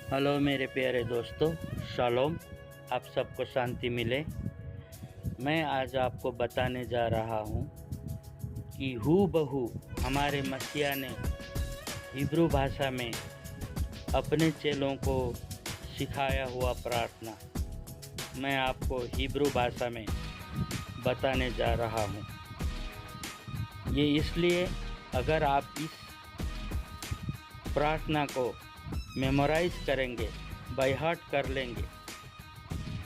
Hello मेरे प्यारे दोस्तों, शालोम। आप सबको शांति मिले। मैं आज आपको बताने जा रहा हूँ कि हू बहू हमारे मसीहा ने हिब्रू भाषा में अपने चेलों को सिखाया हुआ प्रार्थना मैं आपको हिब्रू भाषा में बताने जा रहा हूँ। ये इसलिए, अगर आप इस प्रार्थना को मेमोराइज करेंगे, बाय हार्ट कर लेंगे,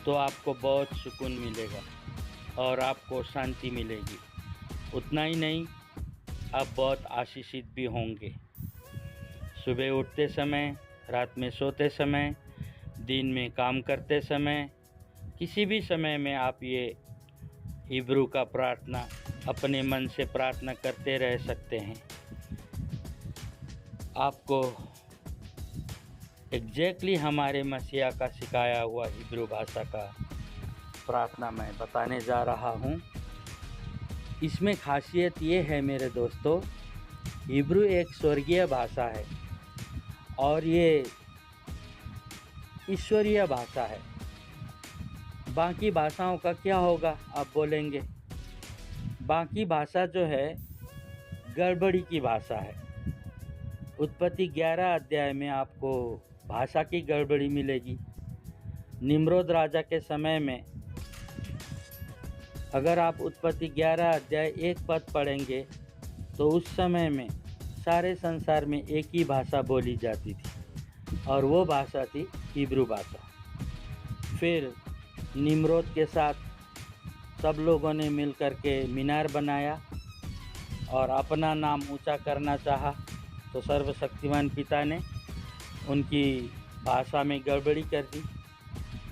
तो आपको बहुत सुकून मिलेगा और आपको शांति मिलेगी। उतना ही नहीं, आप बहुत आशीषित भी होंगे। सुबह उठते समय, रात में सोते समय, दिन में काम करते समय, किसी भी समय में आप ये हिब्रू का प्रार्थना अपने मन से प्रार्थना करते रह सकते हैं। आपको एग्जैक्टली हमारे मसीहा का सिखाया हुआ हिब्रू भाषा का प्रार्थना मैं बताने जा रहा हूँ। इसमें खासियत ये है मेरे दोस्तों, हिब्रू एक स्वर्गीय भाषा है और ये ईश्वरीय भाषा है। बाकी भाषाओं का क्या होगा आप बोलेंगे? बाकी भाषा जो है गड़बड़ी की भाषा है। उत्पत्ति 11 अध्याय में आपको भाषा की गड़बड़ी मिलेगी। निम्रोद राजा के समय में अगर आप उत्पत्ति 11 अध्याय 1 पद पढ़ेंगे तो उस समय में सारे संसार में एक ही भाषा बोली जाती थी और वो भाषा थी हिब्रू भाषा। फिर निम्रोद के साथ सब लोगों ने मिलकर के मीनार बनाया और अपना नाम ऊंचा करना चाहा, तो सर्वशक्तिमान पिता ने उनकी भाषा में गड़बड़ी कर दी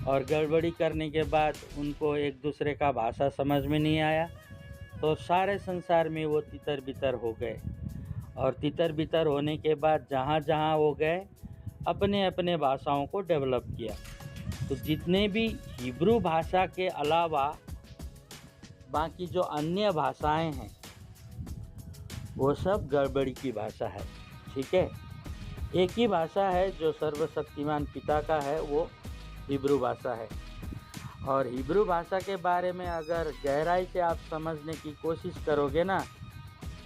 और गड़बड़ी करने के बाद उनको एक दूसरे का भाषा समझ में नहीं आया, तो सारे संसार में वो तितर बितर हो गए। और तितर बितर होने के बाद जहाँ जहाँ वो गए, अपने अपने भाषाओं को डेवलप किया। तो जितने भी हिब्रू भाषा के अलावा बाकी जो अन्य भाषाएं हैं वो सब गड़बड़ी की भाषा है। ठीक है, एक ही भाषा है जो सर्वशक्तिमान पिता का है, वो हिब्रू भाषा है। और हिब्रू भाषा के बारे में अगर गहराई से आप समझने की कोशिश करोगे ना,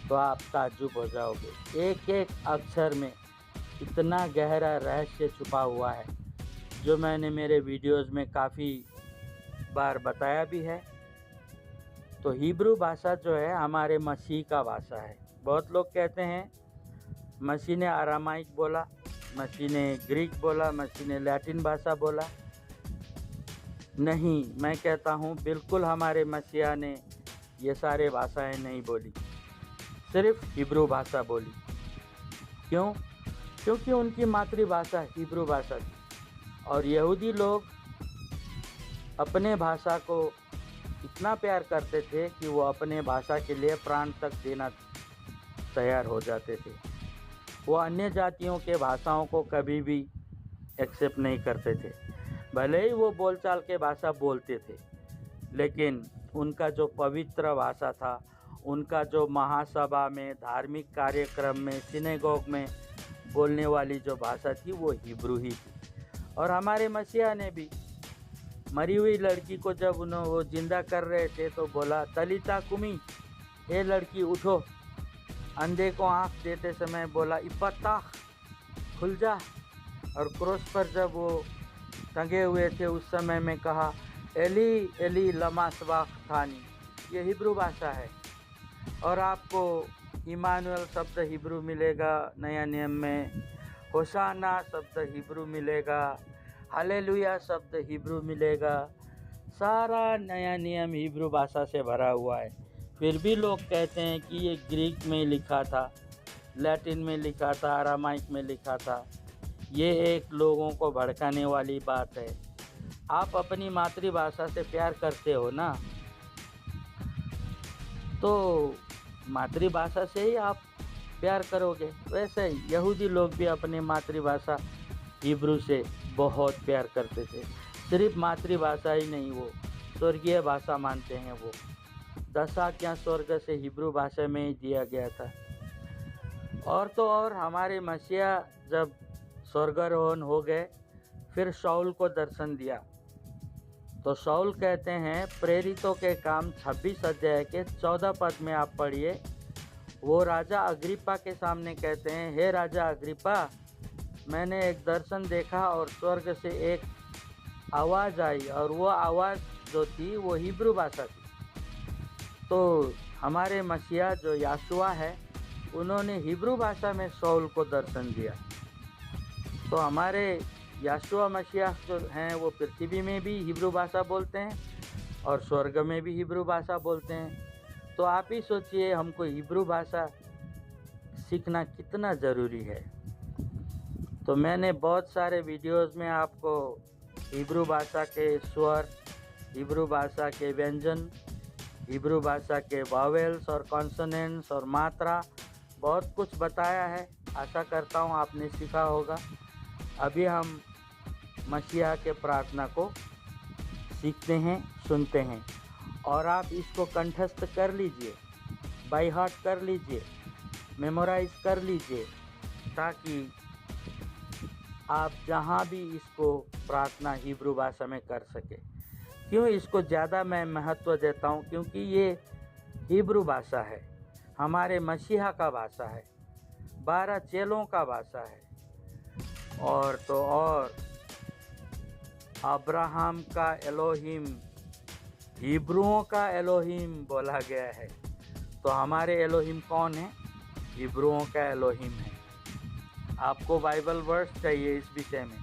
तो आप ताज्जुब हो जाओगे। एक एक अक्षर में इतना गहरा रहस्य छुपा हुआ है, जो मैंने मेरे वीडियोज़ में काफ़ी बार बताया भी है। तो हिब्रू भाषा जो है हमारे मसीह का भाषा है। बहुत लोग कहते हैं मसीह ने आरामाइक बोला, मसीह ने ग्रीक बोला, मसीह ने लैटिन भाषा बोला। नहीं, मैं कहता हूँ बिल्कुल हमारे मसीहा ने ये सारे भाषाएं नहीं बोली, सिर्फ हिब्रू भाषा बोली। क्यों? क्योंकि उनकी मातृभाषा हिब्रू भाषा थी और यहूदी लोग अपने भाषा को इतना प्यार करते थे कि वो अपने भाषा के लिए प्राण तक देना तैयार हो जाते थे। वो अन्य जातियों के भाषाओं को कभी भी एक्सेप्ट नहीं करते थे। भले ही वो बोलचाल के भाषा बोलते थे, लेकिन उनका जो पवित्र भाषा था, उनका जो महासभा में, धार्मिक कार्यक्रम में, सिनेगोग में बोलने वाली जो भाषा थी वो हिब्रू ही थी। और हमारे मसीहा ने भी मरी हुई लड़की को जब वो जिंदा कर रहे थे तो बोला, तलीता कुमी, ए लड़की उठो। अंधे को आँख देते समय बोला, इफ्फता, खुल जा। और क्रोस पर जब वो टंगे हुए थे उस समय में कहा, एली एली लमा सबक्तानी। ये हिब्रू भाषा है। और आपको इमानुएल शब्द हिब्रू मिलेगा नया नियम में, होशाना शब्द हिब्रू मिलेगा, हालेलुया शब्द हिब्रू मिलेगा। सारा नया नियम हिब्रू भाषा से भरा हुआ है। फिर भी लोग कहते हैं कि ये ग्रीक में लिखा था, लैटिन में लिखा था, आरामाइक में लिखा था। ये एक लोगों को भड़काने वाली बात है। आप अपनी मातृभाषा से प्यार करते हो ना, तो मातृभाषा से ही आप प्यार करोगे। वैसे ही यहूदी लोग भी अपनी मातृभाषा हिब्रू से बहुत प्यार करते थे। सिर्फ मातृभाषा ही नहीं, वो स्वर्गीय भाषा मानते हैं। वो 10 आज्ञा स्वर्ग से हिब्रू भाषा में ही दिया गया था। और तो और हमारे मसीहा जब स्वर्गारोहण हो गए फिर शाऊल को दर्शन दिया। तो शाऊल कहते हैं, प्रेरितों के काम 26 अध्याय के 14 पद में आप पढ़िए। वो राजा अग्रिप्पा के सामने कहते हैं, हे राजा अग्रिप्पा, मैंने एक दर्शन देखा और स्वर्ग से एक आवाज़ आई, और वो आवाज़ जो थी वो हिब्रू भाषा थी। तो हमारे मसीहा जो याशुआ है, उन्होंने हिब्रू भाषा में शाऊल को दर्शन दिया। तो हमारे याशुआ मसीहा जो हैं वो पृथ्वी में भी हिब्रू भाषा बोलते हैं और स्वर्ग में भी हिब्रू भाषा बोलते हैं। तो आप ही सोचिए, हमको हिब्रू भाषा सीखना कितना ज़रूरी है। तो मैंने बहुत सारे वीडियोस में आपको हिब्रू भाषा के स्वर, हिब्रू भाषा के व्यंजन, हिब्रू भाषा के वावेल्स और कॉन्सोनेंट्स और मात्रा बहुत कुछ बताया है। आशा करता हूँ आपने सीखा होगा। अभी हम मसीहा के प्रार्थना को सीखते हैं, सुनते हैं, और आप इसको कंठस्थ कर लीजिए, बाय हार्ट कर लीजिए, मेमोराइज कर लीजिए, ताकि आप जहाँ भी इसको प्रार्थना हिब्रू भाषा में कर सके। क्यों इसको ज़्यादा मैं महत्व देता हूँ? क्योंकि ये हिब्रू भाषा है, हमारे मसीहा का भाषा है, 12 चेलों का भाषा है, और तो और अब्राहम का एलोहिम हिब्रुओं का एलोहिम बोला गया है। तो हमारे एलोहिम कौन है? हिब्रुओं का एलोहिम है। आपको बाइबल वर्स चाहिए इस विषय में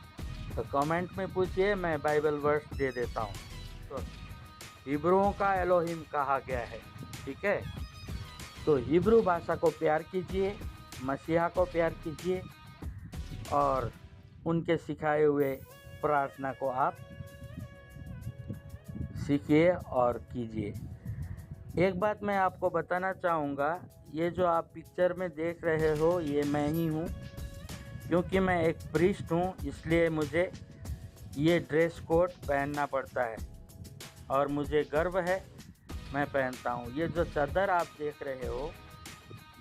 तो कमेंट में पूछिए, मैं बाइबल वर्स दे देता हूँ। तो हिब्रुओं का एलोहिम कहा गया है, ठीक है। तो हिब्रू भाषा को प्यार कीजिए, मसीहा को प्यार कीजिए, और उनके सिखाए हुए प्रार्थना को आप सीखिए और कीजिए। एक बात मैं आपको बताना चाहूँगा, ये जो आप पिक्चर में देख रहे हो ये मैं ही हूँ। क्योंकि मैं एक प्रीस्ट हूँ, इसलिए मुझे ये ड्रेस कोड पहनना पड़ता है और मुझे गर्व है, मैं पहनता हूँ। ये जो चादर आप देख रहे हो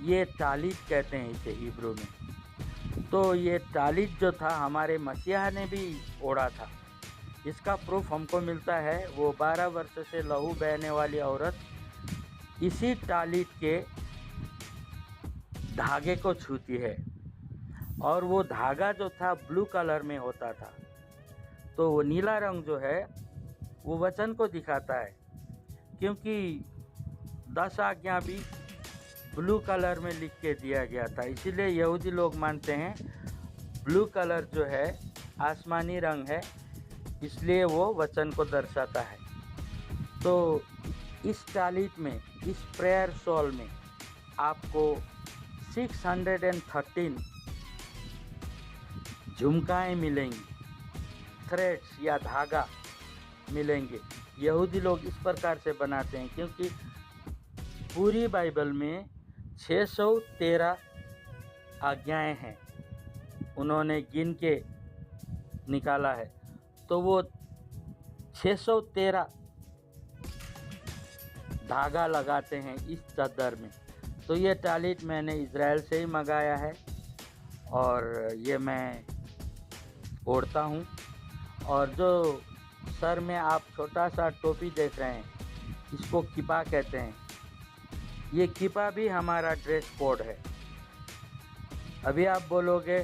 ये तालित कहते हैं इसे हिब्रू में। तो ये तालित जो था हमारे मसीहा ने भी ओढ़ा था। इसका प्रूफ हमको मिलता है, वो 12 वर्ष से लहू बहने वाली औरत इसी तालित के धागे को छूती है, और वो धागा जो था ब्लू कलर में होता था। तो वो नीला रंग जो है वो वचन को दिखाता है, क्योंकि 10 आज्ञा भी ब्लू कलर में लिख के दिया गया था। इसीलिए यहूदी लोग मानते हैं ब्लू कलर जो है आसमानी रंग है, इसलिए वो वचन को दर्शाता है। तो इस तालित में, इस प्रेयर शॉल में आपको 613 झुमकाएँ मिलेंगी, थ्रेड्स या धागा मिलेंगे। यहूदी लोग इस प्रकार से बनाते हैं, क्योंकि पूरी बाइबल में 613 आज्ञाएं हैं, उन्होंने गिन के निकाला है। तो वो 613 धागा लगाते हैं इस चादर में। तो ये तालित मैंने इज़राइल से ही मंगाया है और ये मैं ओढ़ता हूँ। और जो सर में आप छोटा सा टोपी देख रहे हैं, इसको किपा कहते हैं। ये किपा भी हमारा ड्रेस कोड है। अभी आप बोलोगे,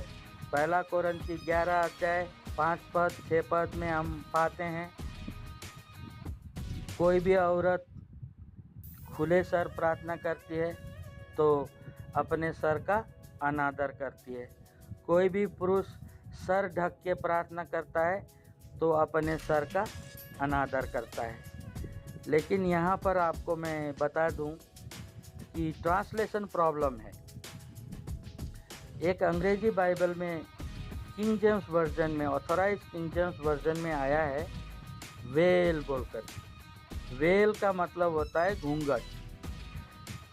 1 कोरिन्थी 11 अध्याय 5 पद 6 पद में हम पाते हैं, कोई भी औरत खुले सर प्रार्थना करती है तो अपने सर का अनादर करती है। कोई भी पुरुष सर ढक के प्रार्थना करता है तो अपने सर का अनादर करता है। लेकिन यहाँ पर आपको मैं बता दूँ कि ट्रांसलेशन प्रॉब्लम है। एक अंग्रेजी बाइबल में किंग जेम्स वर्जन में, ऑथराइज किंग जेम्स वर्जन में आया है वेल बोलकर। वेल का मतलब होता है घूंघट।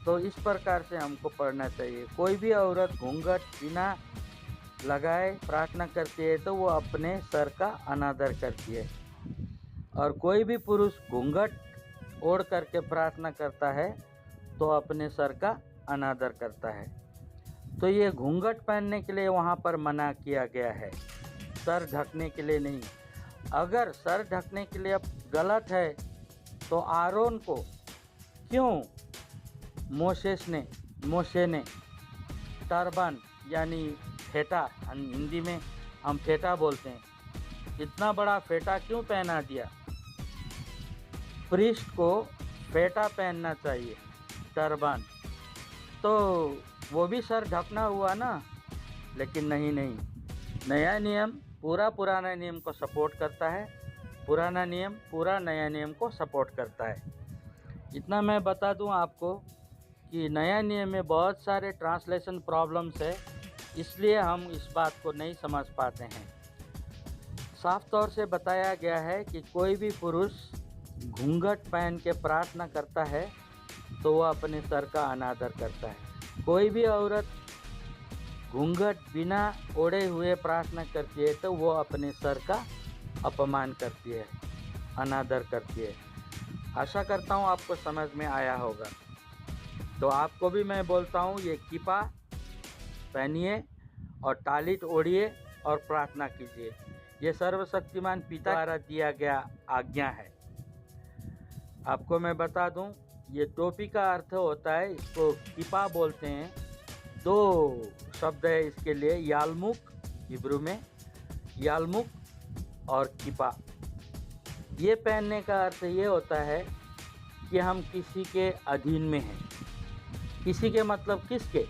तो इस प्रकार से हमको पढ़ना चाहिए। कोई भी औरत घूंघट बिना लगाए प्रार्थना करती है तो वो अपने सर का अनादर करती है, और कोई भी पुरुष घूंघट ओढ़ करके प्रार्थना करता है तो अपने सर का अनादर करता है। तो ये घूंघट पहनने के लिए वहाँ पर मना किया गया है। सर ढकने के लिए नहीं। अगर सर ढकने के लिए अब गलत है तो आरोन को क्यों मोशे ने टर्बन यानी फेटा, हिंदी में हम फेटा बोलते हैं, इतना बड़ा फेटा क्यों पहना दिया? प्रीस्ट को फेटा पहनना चाहिए, टर्बन, तो वो भी सर ढकना हुआ ना। लेकिन नहीं, नया नियम पूरा पुराना नियम को सपोर्ट करता है, पुराना नियम पूरा नया नियम को सपोर्ट करता है। इतना मैं बता दूं आपको कि नया नियम में बहुत सारे ट्रांसलेशन प्रॉब्लम्स है, इसलिए हम इस बात को नहीं समझ पाते हैं। साफ तौर से बताया गया है कि कोई भी पुरुष घूंघट पहन के प्रार्थना करता है तो वह अपने सर का अनादर करता है। कोई भी औरत घूंघट बिना ओढ़े हुए प्रार्थना करती है तो वो अपने सर का अपमान करती है, अनादर करती है। आशा करता हूँ आपको समझ में आया होगा। तो आपको भी मैं बोलता हूँ, ये किपा पहनिए और टालिट ओढ़िए और प्रार्थना कीजिए। ये सर्वशक्तिमान पिता द्वारा दिया गया आज्ञा है। आपको मैं बता दूं, ये टोपी का अर्थ होता है, इसको किपा बोलते हैं। 2 शब्द है इसके लिए, यालमुक, हिब्रू में यालमुक और किपा। ये पहनने का अर्थ ये होता है कि हम किसी के अधीन में हैं। किसी के मतलब किसके?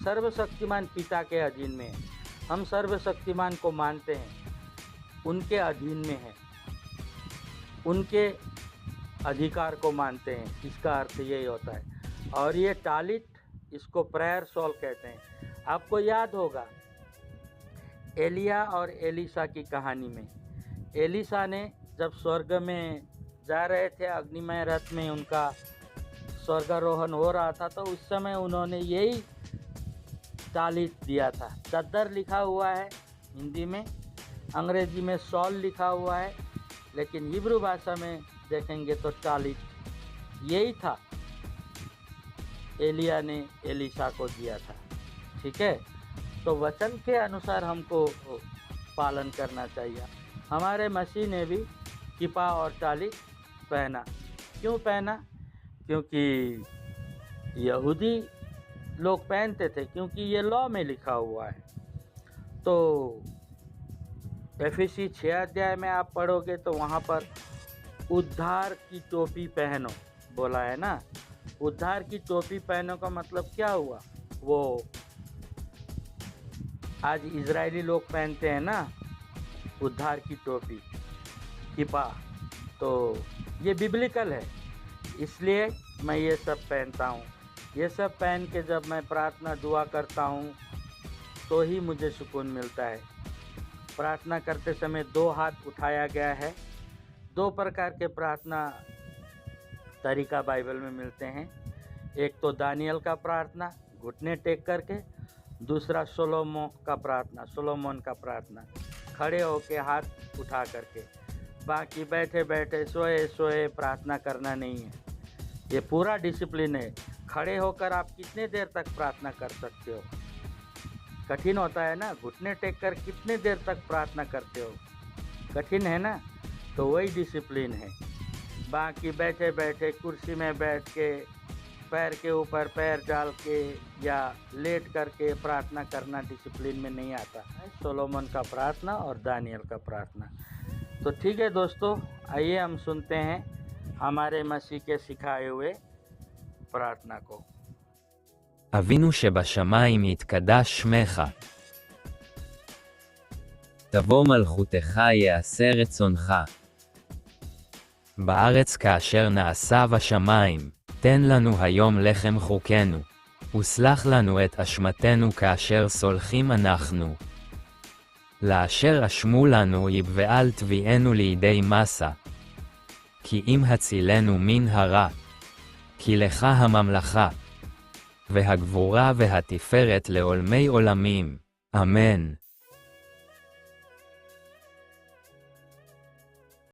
सर्वशक्तिमान पिता के अधीन में हैं। हम सर्वशक्तिमान को मानते हैं, उनके अधीन में हैं, उनके अधिकार को मानते हैं। इसका अर्थ यही होता है। और ये टालिट, इसको प्रेयर शॉल कहते हैं। आपको याद होगा एलिया और एलिशा की कहानी में, एलिशा ने जब स्वर्ग में जा रहे थे, अग्निमय रथ में उनका स्वर्गारोहण हो रहा था, तो उस समय उन्होंने यही टालिट दिया था। चद्दर लिखा हुआ है हिंदी में, अंग्रेजी में शॉल लिखा हुआ है, लेकिन हिब्रू भाषा में देखेंगे तो टालिट यही था, एलिया ने एलिशा को दिया था। ठीक है, तो वचन के अनुसार हमको पालन करना चाहिए। हमारे मसीह ने भी किपा और टालिट पहना। क्यों पहना? क्योंकि यहूदी लोग पहनते थे, क्योंकि ये लॉ में लिखा हुआ है। तो एफएसी 6 अध्याय में आप पढ़ोगे तो वहाँ पर उद्धार की टोपी पहनो बोला है ना। उद्धार की टोपी पहनो का मतलब क्या हुआ? वो आज इजरायली लोग पहनते हैं ना उद्धार की टोपी, किपा, तो ये बिब्लिकल है, इसलिए मैं ये सब पहनता हूँ। ये सब पहन के जब मैं प्रार्थना दुआ करता हूँ तो ही मुझे सुकून मिलता है। प्रार्थना करते समय 2 हाथ उठाया गया है। 2 प्रकार के प्रार्थना तरीका बाइबल में मिलते हैं। एक तो दानियल का प्रार्थना घुटने टेक करके, दूसरा सोलोमन का प्रार्थना खड़े होके हाथ उठा करके। बाकी बैठे बैठे सोए सोए प्रार्थना करना नहीं है। ये पूरा डिसिप्लिन है। खड़े होकर आप कितने देर तक प्रार्थना कर सकते हो? कठिन होता है ना, घुटने टेक कर कितने देर तक प्रार्थना करते हो? कठिन है ना, तो वही डिसिप्लिन है। बाकी बैठे बैठे कुर्सी में बैठ के पैर के ऊपर पैर डाल के या लेट करके प्रार्थना करना डिसिप्लिन में नहीं आता है। सोलोमन का प्रार्थना और दानियल का प्रार्थना। तो ठीक है दोस्तों, आइए हम सुनते हैं हमारे मसीह के सिखाए हुए प्रार्थना को। אבינו שבשמיים יתקדש שמך. תבוא מלכותך, יעשה רצונך. בארץ כאשר נעשה בשמיים. תן לנו היום לחם חוקנו. וסלח לנו את אשמתנו כאשר סולחים אנחנו. לאשר אשמו לנו ואל תביאנו לידי מסע. כי אם הצילנו מן הרע. כי לך הממלכה. והגבורה והתפארת לעולמי עולמים. אמן.